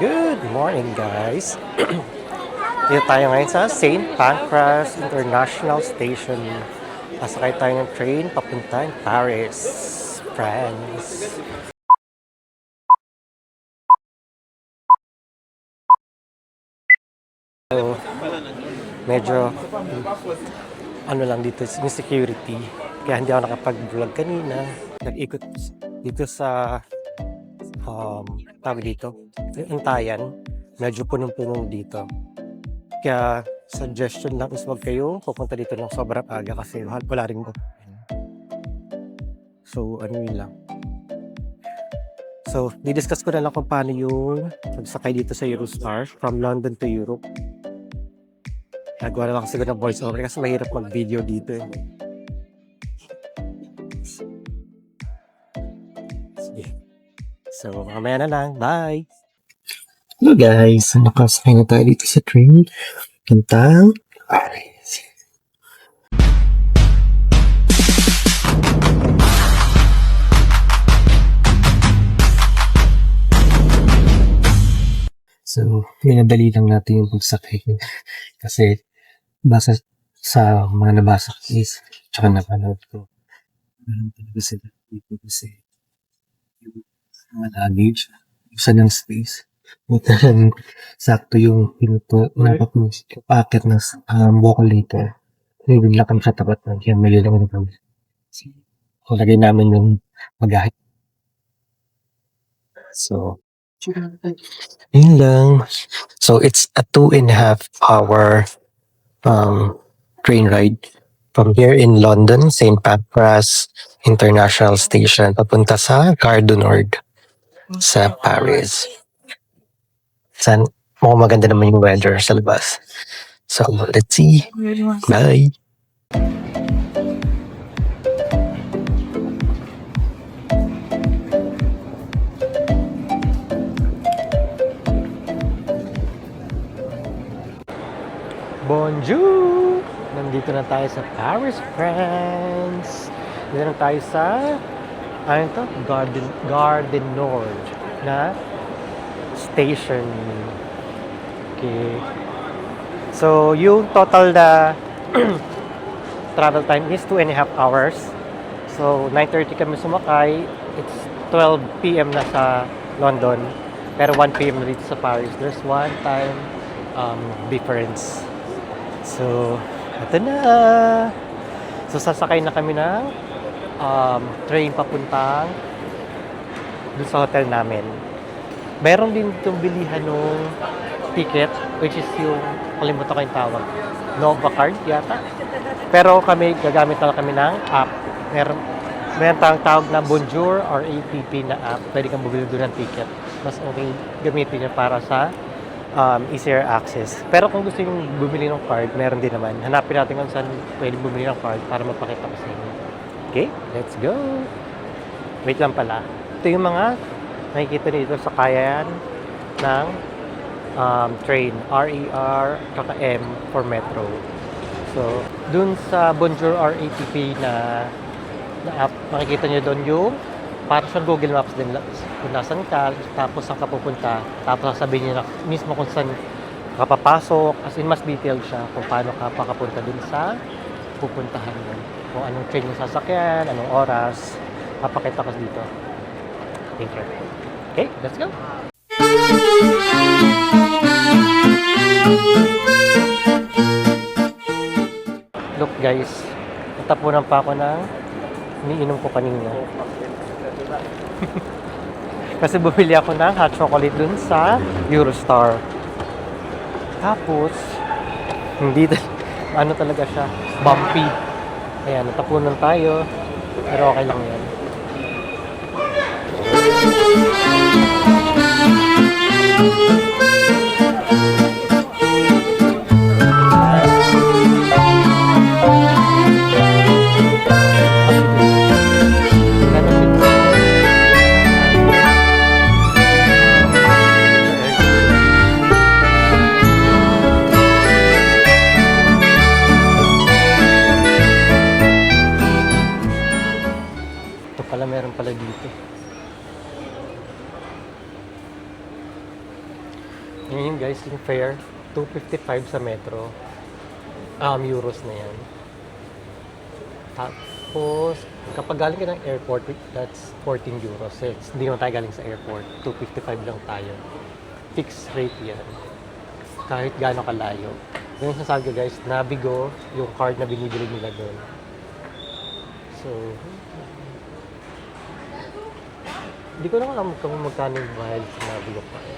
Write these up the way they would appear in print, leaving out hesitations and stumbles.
Good morning, guys. Dito tayo ngayon sa St. Pancras International Station. Pasakay tayo ng train papuntang Paris, France. So, medyo ano lang dito, yung security. Kaya hindi ako nakapag-vlog kanina. Nag-ikot dito sa tawag dito, yung Intayan. Medyo punong-punong dito. Kaya suggestion lang is wag kayo pupunta dito ng sobrang aga kasi wala rin open. So ano yun lang. So didiscuss ko na lang kung paano yung pagsakay dito sa Eurostar from London to Europe. Nagawa na lang kasi ng voice over kasi mahirap mag-video dito eh. Sige. So mamaya na lang. Bye! Hello guys, nakasakay na tayo dito sa train. Puntang Paris. So, minadali lang natin yung pagsakay. Kasi, basa sa mga nabasa ko is, tsaka napanood ko, talaga sila dito kasi yung mga luggage, isa ng space. Bukan sakto yung pinto napapakit na vocal later. Bigla kami sa tapat ng yan, may lang kami. So, lagay namin yung magahe. So, yun lang. So, it's a 2.5 hour train ride from here in London, St. Pancras International Station, papunta sa Gare du Nord sa Paris. San, mukhang maganda naman yung weather sa labas. So, let's see. Bye! Bonjour! Nandito na tayo sa Paris, France. Nandito na tayo sa ano to? Gare du Nord na station. Okay. So, yung total na travel time is 2.5 hours. So, 9:30 kami sumakay. It's 12 p.m. na sa London. Pero 1 p.m. na dito sa Paris. There's one time difference. So, ito na. So, sasakay na kami ng train papuntang dun sa hotel namin. Meron din itong bilihan ng ticket, which is yung, kalimutan ko yung tawag, Nova Card yata. Pero kami, gagamit na lang kami ng app. Meron tawag na Bonjour or APP na app. Pwede kang bumili doon ng ticket. Mas okay gamitin niya para sa easier access. Pero kung gusto nyo bumili ng card, meron din naman. Hanapin natin kung saan pwede bumili ng card para mapakita ko sa inyo. Okay, let's go! Wait lang pala. Ito yung mga nakikita dito sa kayan ng train. RER, kaka M for metro. So, dun sa Bonjour or ATP na app, makikita nyo doon yung para sa Google Maps din kung nasan ka, tapos saan ka pupunta, tapos sasabihin niya mismo kung saan ka papasok, as in mas detailed siya kung paano ka pakapunta dun sa pupuntahan mo. Kung anong train yung sasakyan, anong oras, papakita ko dito. Thank you. Okay, let's go! Look guys, natapunan pa ako ng iniinom ko kanina. Kasi bumili ako ng hot chocolate dun sa Eurostar. Tapos, hindi ano talaga siya, bumpy. Ayan, natapunan tayo. Pero okay lang yan. Meron pala dito. Ngayon guys, yung fare, 255 sa metro. Euros na yan. Tapos, kapag galing ka ng airport, that's 14 euros. Hindi naman tayo galing sa airport. 255 lang tayo. Fixed rate yan. Kahit gaano kalayo. Yung sasabi ko guys, Navigo, yung card na binibili nila doon. So, hindi ko na alam kung magkano yung bayad sa Navigo card.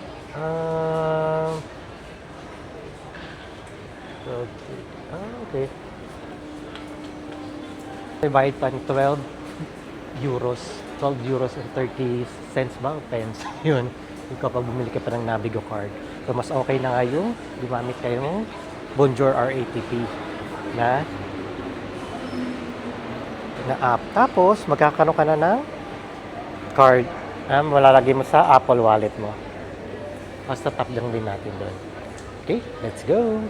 Okay. May bayad pa ng 12 euros. 12 euros and 30 cents ba? Pence. Yun. Yung kapag bumili ka pa ng Navigo card. So, mas okay na nga yung gumamit kayo ng Bonjour RATP na app. Tapos, magkakaroon ka na ng card. Malalagay mo sa Apple Wallet mo. Basta tap lang din natin doon. Okay, let's go!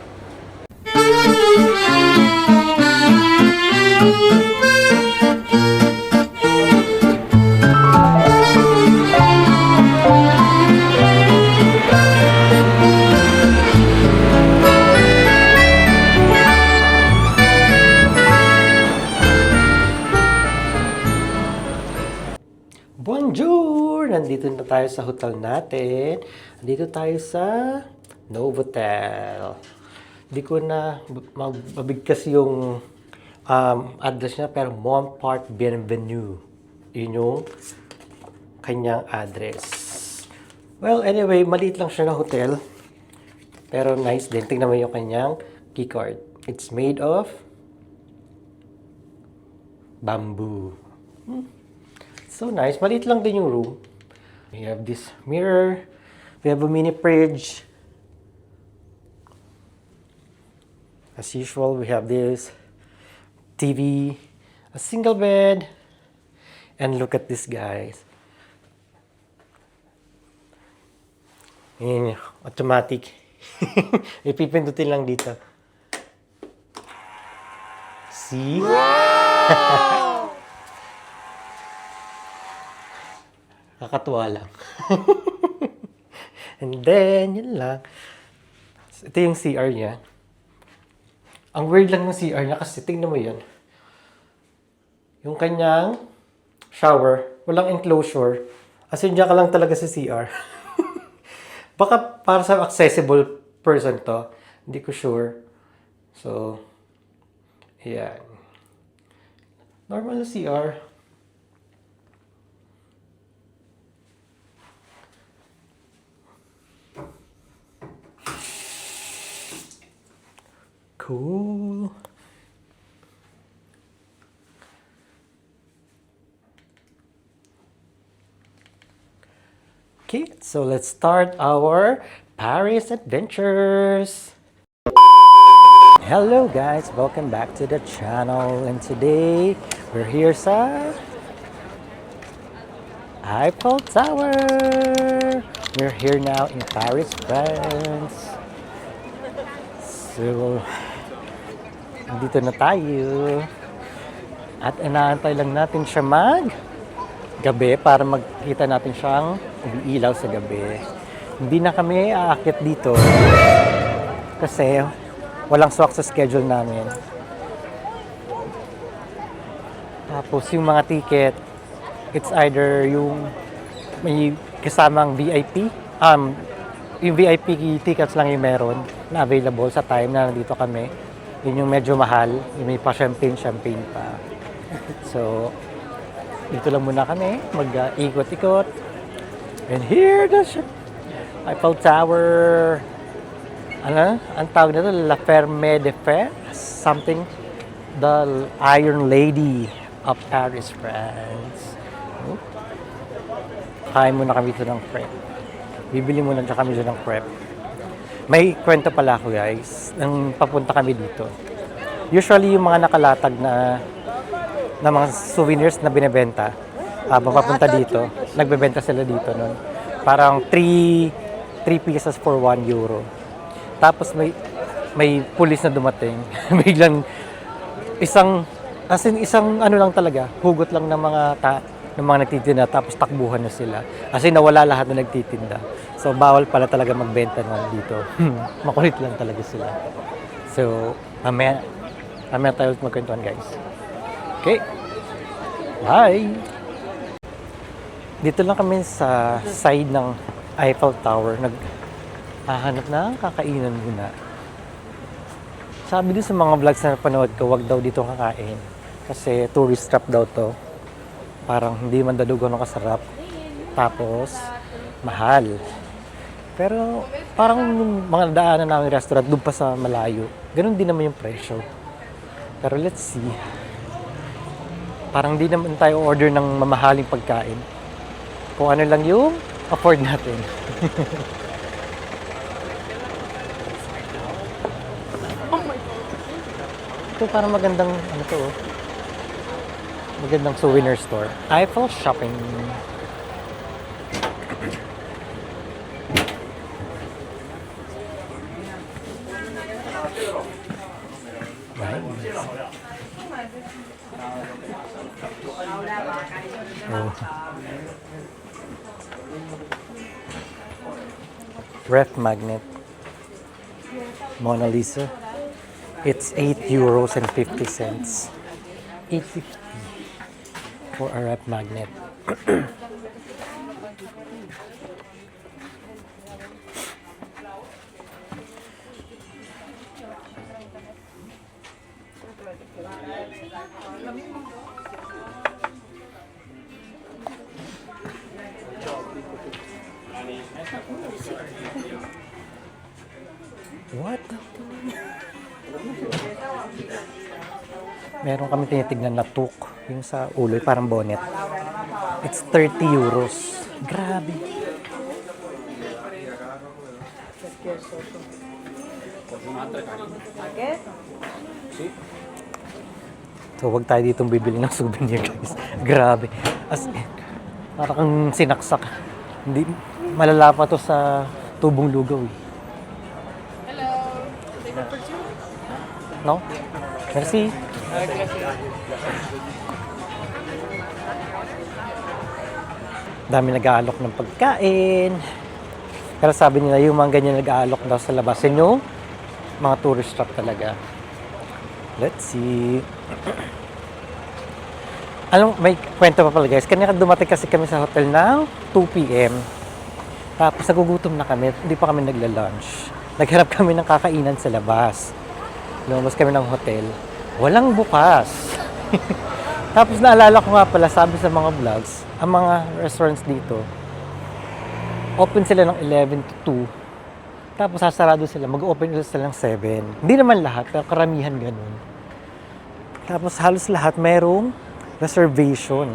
Bonjour! Nandito na tayo sa hotel natin. Nandito tayo sa Novotel. Hindi ko na mabigkas yung address niya, pero Montpark Bienvenue. Yun yung kanyang address. Well, anyway, maliit lang siya na hotel. Pero nice din. Tingnan mo yung kanyang keycard. It's made of bamboo. So nice. Maliit lang din yung room. We have this mirror. We have a mini fridge. As usual, we have this TV, a single bed, and look at this, guys. Ayan, automatic. Ipipindutin lang dito. See? Wow! Kakatuwa lang. And then, yun lang. Ito yung CR niya. Ang weird lang ng CR niya kasi tingnan mo yan. Yung kanyang shower, walang enclosure. As in, dyan ka lang talaga sa CR. Baka para sa accessible person to. Hindi ko sure. So, yan. Normal na CR. Cool. Okay, so let's start our Paris adventures. Hello guys, welcome back to the channel, and today we're here sa Eiffel Tower. We're here now in Paris, France. So, dito na tayo. At inaantay lang natin siya gabi para magkita natin siyang umiilaw sa gabi. Hindi na kami aakyat dito kasi walang swak sa schedule namin. Tapos yung mga ticket, it's either yung may kasamang VIP, yung VIP tickets lang yung meron na available sa time na nandito kami. Yun yung medyo mahal, yung may pa champagne pa. So, dito lang muna kami, mag-ikot-ikot. And here the Eiffel Tower. Ano? Ang tawag nito, La Ferme de Fer? Something. The Iron Lady of Paris, France. Kain muna kami ito ng crepe. Bibili muna kami dito ng crepe. May kwento pala ako guys, nang papunta kami dito. Usually yung mga nakalatag na mga souvenirs na binebenta, papunta dito, nagbebenta sila dito nun. Parang 3 pieces for 1 euro. Tapos may pulis na dumating. Biglang isang ano lang talaga, hugot lang ng mga nagtitinda, tapos takbuhan na sila. Kasi nawala lahat na nagtitinda. So, bawal pala talaga magbenta nun dito. Makulit lang talaga sila. So, mamaya tayo magkwentuhan, guys. Okay. Bye! Dito lang kami sa side ng Eiffel Tower. Naghahanap ng kakainan muna. Sabi din sa mga vlogs na napanood ko, wag daw dito kakain. Kasi tourist trap daw to. Parang hindi man dalugan ng kasarap. Tapos, mahal. Pero parang yung mga daanan namin restaurant doon pa sa malayo. Ganun din naman yung presyo. Pero let's see. Parang di naman tayo order ng mamahaling pagkain. Kung ano lang yung afford natin. Ito parang magandang ano to oh. Magandang souvenir store. Eiffel Shopping. Oh. Ref magnet. Mona Lisa. It's 8 euros and 50 cents. 8.50 for a ref magnet. What? Meron kami tinitignan na tuk. Yung sa ulo, parang bonnet. It's 30 euros. Grabe. So, wag tayo ditong bibili ng souvenir, guys. Grabe. As in, parang kang sinaksak. Hindi, malala pa to sa tubong lugaw eh. No? Merci. Dami nag-aalok ng pagkain. Pero sabi nila, yung mga ganyan nag-aalok daw sa labas. Yun yung mga tourist trap talaga. Let's see. Alam, may kwento pa pala guys. Kanina dumating kasi kami sa hotel ng 2 p.m. Tapos nagugutom na kami. Hindi pa kami nagla-lunch. Nagharap kami ng kakainan sa labas. Lumabas kami ng hotel. Walang bukas. Tapos naalala ko nga pala, sabi sa mga vlogs, ang mga restaurants dito, open sila ng 11 to 2. Tapos sasarado sila, mag-open sila ng 7. Hindi naman lahat, pero karamihan ganun. Tapos halos lahat mayroong reservation.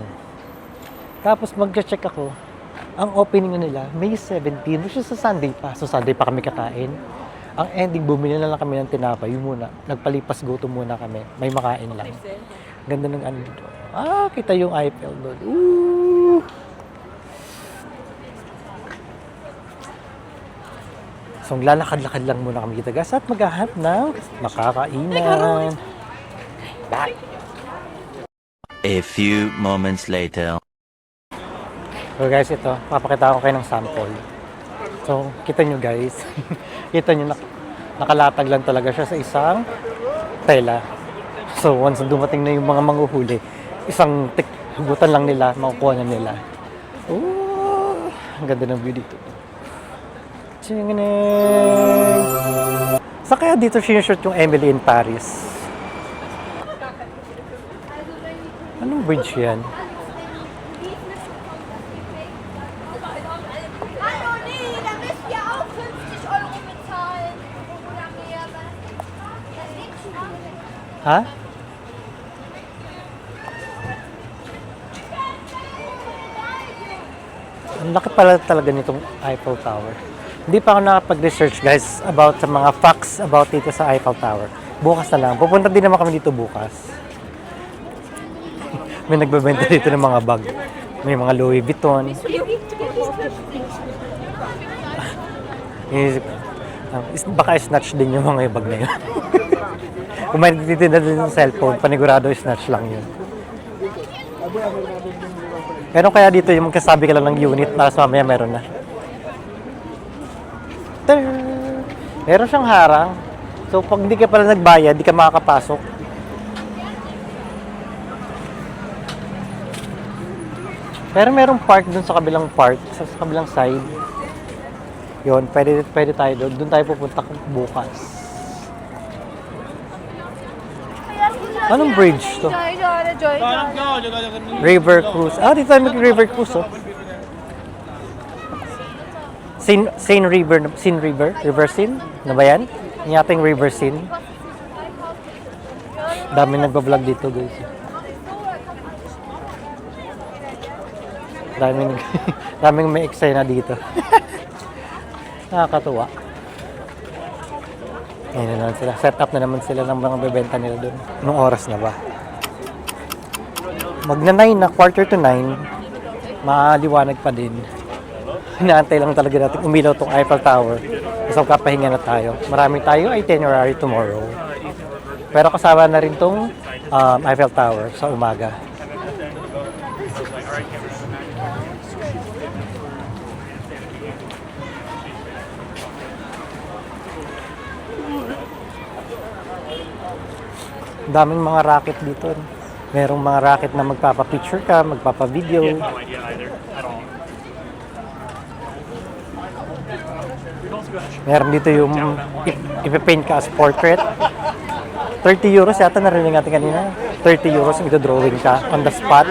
Tapos mag-check ako, ang opening nila, May 17, which is sa Sunday pa. So Sunday pa kami kakain. Ang ending, bumili na lang kami ng tinapay. Yung muna, nagpalipas gutom muna kami. May makain lang. Ganda ng ano dito. Ah, kita yung Eiffel doon. Ooh! So, lalakad-lakad lang muna kami dito guys at maghahanap ng makakainan. Bye! A few moments later. So guys, ito, papakita ko kayo ng sample. So, kita nyo guys, kita nyo nakalatag lang talaga siya sa isang tela. So, once dumating na yung mga manghuhuli, isang hugutan lang nila, makukuha na nila. Oh, ang ganda ng view dito. Tsinginay! Sa kaya dito sinushoot yung Emily in Paris? Anong bridge yan? Hallo, nee, da müsst ihr auch 50 Euro bezahlen. Oder mehr. Das liegt schon. Ha? Ang laki pala talaga nitong Eiffel Tower. Hindi pa ako nakapag-research guys about sa mga facts about dito sa Eiffel Tower. Bukas na lang. Pupunta din naman kami dito bukas. May nagbebenta dito ng mga bag. May mga Louis Vuitton. Baka snatch din yung mga bag na yun. Kung may nagtitinda din ng cellphone, panigurado snatch lang yun. Meron kaya dito yung magkasabi ka lang ng unit para sa mamaya meron na. Meron siyang harang. So, pag hindi ka pala nagbayad, di ka makakapasok. Pero merong park dun sa kabilang part, sa kabilang side. Yun, pwede tayo doon. Doon tayo pupunta bukas. Anong bridge to? River Cruise. Ah, dito tayo mag-River Cruise, oh. Seine River, River Seine? Na ba yan? Yung yating River Seine. Dami nagbablog dito, guys. Daming may eksena dito. Nakakatuwa. Ayun na naman sila. Set up na naman sila ng mga bebenta nila doon. Anong oras na ba? Magna-9 na, 8:45. Maaliwanag pa din. Inaantay lang talaga natin umilaw tong Eiffel Tower. Tapos magpapahinga na tayo. Marami tayo itinerary tomorrow. Pero kasama na rin tong Eiffel Tower sa umaga. Daming mga racket dito. Merong mga racket na magpapa-picture ka, magpapa-video. Meron dito yung ipipaint ka as portrait. 30 euros yata, narinig natin kanina. 30 euros yung ito-drawing ka on the spot.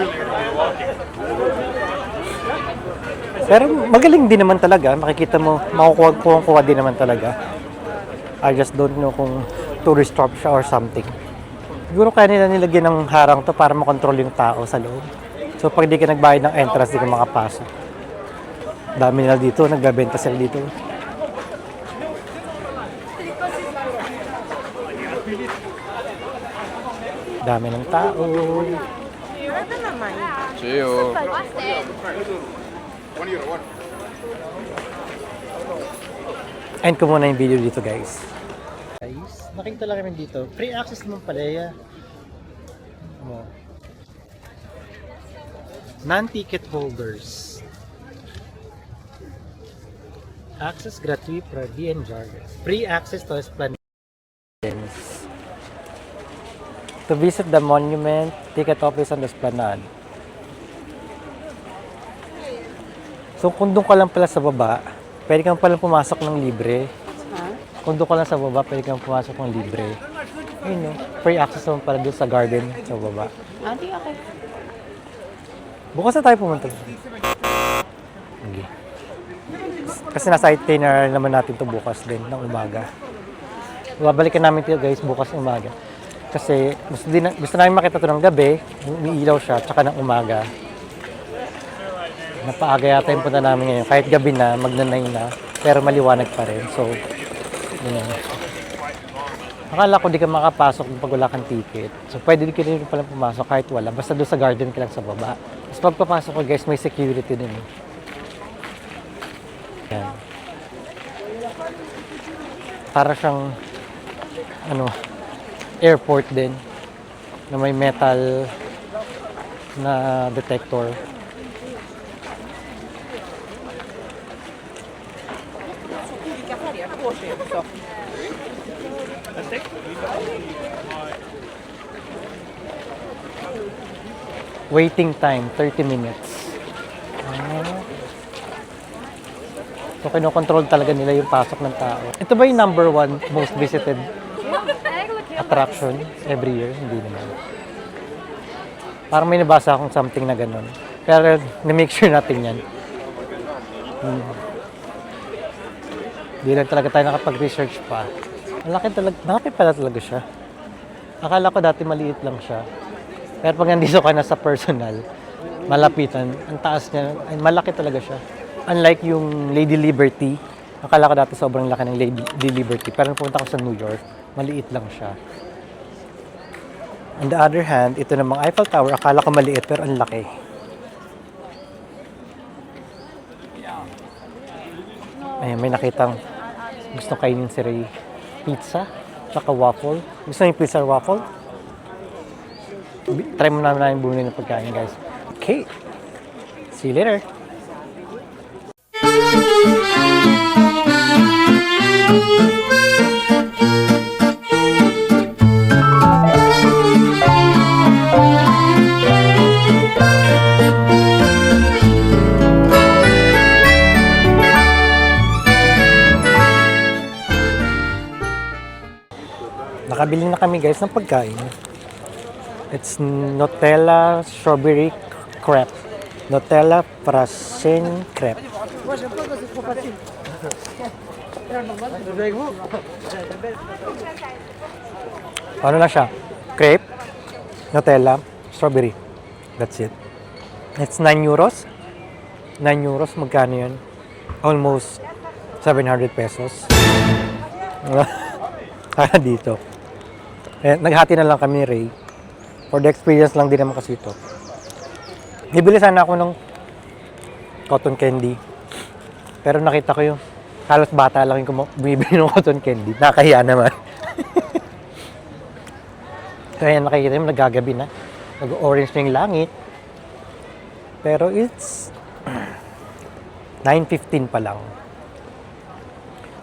Pero magaling din naman talaga. Makikita mo, makukuha din naman talaga. I just don't know kung tourist trap siya or something. Siguro kaya nila nilagyan ng harang to para makontrol yung tao sa loob. So pag di ka nagbayad ng entrance, di ka makapasok. Dami nila dito, nagbebenta sila dito. Dami ng tao. End ko muna yung video dito, guys. Guys, nakita lang kami dito. Free access naman pala yan. Oh. Non-ticket holders. Access gratuit para DNR. Free access to Esplanade. To visit the monument, ticket office on the Esplanade. So kung doon ka lang pala sa baba, pwede kang pala pumasok ng libre. Kung doon ka lang sa baba, pwede kang pumasok ng libre. Ayun, no? Free access naman pala doon sa garden sa baba. Okay. Bukas na tayo pumunta. Okay. Kasi nasa itinerary naman natin to bukas din, ng umaga. Babalikan namin ito, guys, bukas ng umaga. Kasi gusto namin makita ito ng gabi, umiilaw siya, tsaka ng umaga. Napaaga yata yung punta namin ngayon. Kahit gabi na, magnanay na, pero maliwanag pa rin. So, yun. Akala ko di ka makapasok pag wala kang ticket. So, pwede din ka rin palang pumasok kahit wala. Basta doon sa garden ka lang sa baba. Tapos pagpapasok ko, guys, may security din. Yan. Para siyang, airport din. Na may metal na detector. Waiting time, 30 minutes. So, kinokontrol talaga nila yung pasok ng tao. Ito ba yung number 1 most visited attraction every year? Hindi naman. Parang may nabasa akong something na ganun. Pero, na-make sure natin yan. Hindi lang talaga tayo nakapag-research pa. Malaki pala talaga siya. Akala ko dati maliit lang siya. Pero pag nandito ka na sa personal, malapitan, ang taas niya, malaki talaga siya. Unlike yung Lady Liberty, akala ko dati sobrang laki ng Lady Liberty. Pero napunta ko sa New York, maliit lang siya. On the other hand, ito namang Eiffel Tower, akala ko maliit pero ang laki. Ay, may nakitang gusto kainin si Ray. Pizza, tsaka waffle. Gusto niyo pizza or waffle? Try mo namin bumili ng pagkain, guys. Okay. See you later. Nakabili na kami guys ng pagkain. It's Nutella strawberry crepe. Nutella praline crepe. Ano na siya? Crepe, Nutella, strawberry. That's it. It's 9 euros. 9 euros, magkano yun? Almost 700 pesos. Kaya dito. Eh, naghati na lang kami ni Ray. For the experience lang din naman kasi ito. Nibili sana ako ng cotton candy. Pero nakita ko yung halos bata lang yung bumibili ng cotton candy. Nakahiya naman. Kaya nakikita mo, nagagabi na. Nag-orange na yung langit. Pero it's 9:15 pa lang.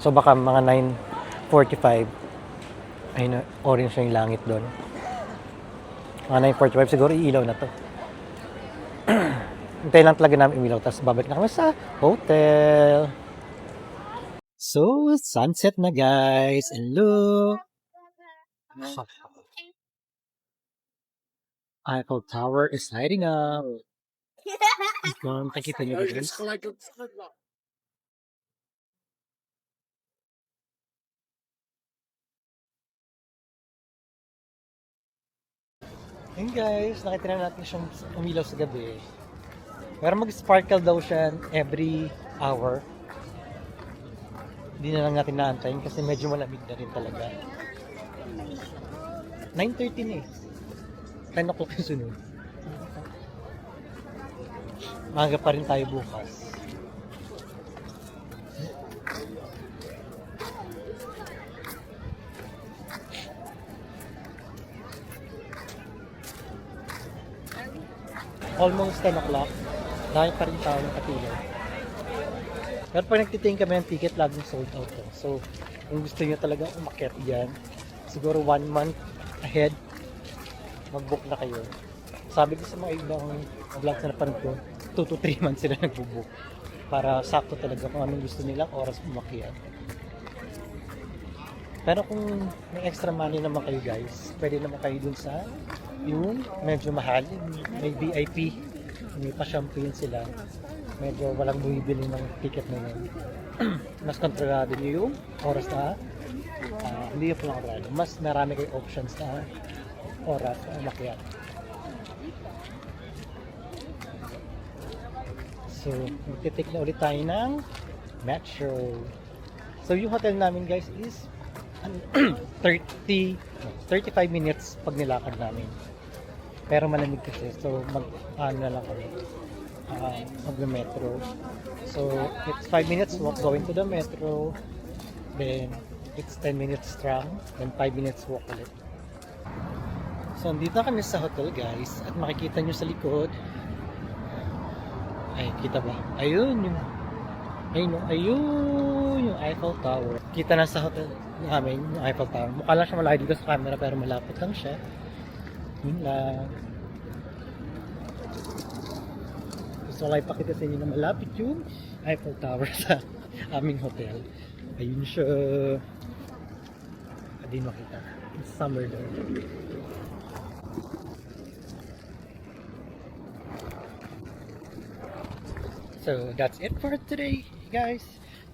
So baka mga 9:45 ay orange na yung langit doon. Mga 9:45 siguro iilaw na to. Hintay lang talaga namin umilaw. Tapos babalik na kami sa hotel. So, sunset na guys. And look. Eiffel Tower is lighting up. Kung nakikita niyo guys. Yun guys, nakita na natin siyang umilaw sa gabi. Pero mag-sparkle daw siya every hour. Hindi na lang natin naantayin kasi medyo malamig na rin talaga. 9:30 na eh. 10 o'clock yung sunod. Maaga pa rin tayo bukas. Almost 10 o'clock. Dahil pa rin tao nakatulog. Pero pag nagtitingin kami ng ticket, laging sold out to. So, kung gusto nyo talaga umakyat dyan, siguro 1 month ahead, mag-book na kayo. Sabi ko sa mga ibang vlogs na napanood ko, 2 to 3 months sila nag-book. Para sakto talaga kung anong gusto nilang oras umakyat. Pero kung may extra money naman kayo guys, pwede naman kayo dun sa yung medyo mahal, may VIP, may pa-champagne sila. Medyo walang bumibili ng ticket na yun. Mas kontrolado nyo yung oras na hindi yung kontrolado. Mas marami kayo options na oras na umakyat. So, magte-take na ulit tayo ng metro. So, yung hotel namin guys is 35 minutes pag nilakad namin. Pero malamig kasi. So, ano na lang kami. Mag-metro. So, it's 5 minutes walk going to the metro. Then, it's 10 minutes tram. Then, 5 minutes walk ulit. So, andito kami sa hotel guys. At makikita nyo sa likod. Ay, kita ba? Ayun yung Eiffel Tower. Kita na sa hotel namin yung Eiffel Tower. Mukha lang siya malayo dito sa camera pero malapit lang siya. Yun lang. Gusto ko lang ipakita sa inyo na malapit yung Eiffel Tower sa aming hotel. Ayun siya. Hindi makita. It's summer daw. So that's it for today, guys.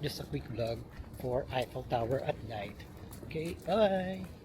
Just a quick vlog for Eiffel Tower at night. Okay, bye!